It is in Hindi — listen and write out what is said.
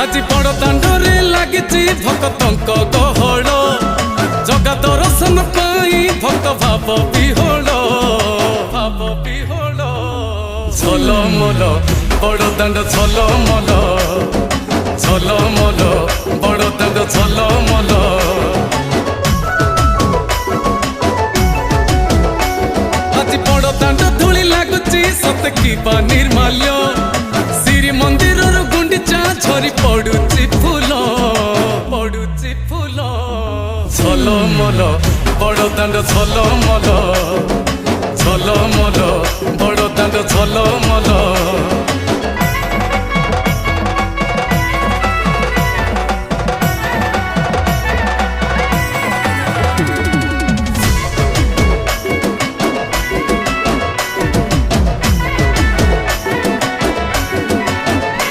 आज बड़ दांडरे लागिची भक्तंक गहळ जगा दर्शन पाई भक्त भाव विहोल झलमल बड़ दांड झलमल झलमल बड़ दांड झलमल आज बड़ दांड धूली लागुची सत कि निर्माल्य श्री मंदिर गुंडीचा झरी पड़ुची फूल झलमल बड़ दांड झलमल झलमल बड़ दांड झलमल।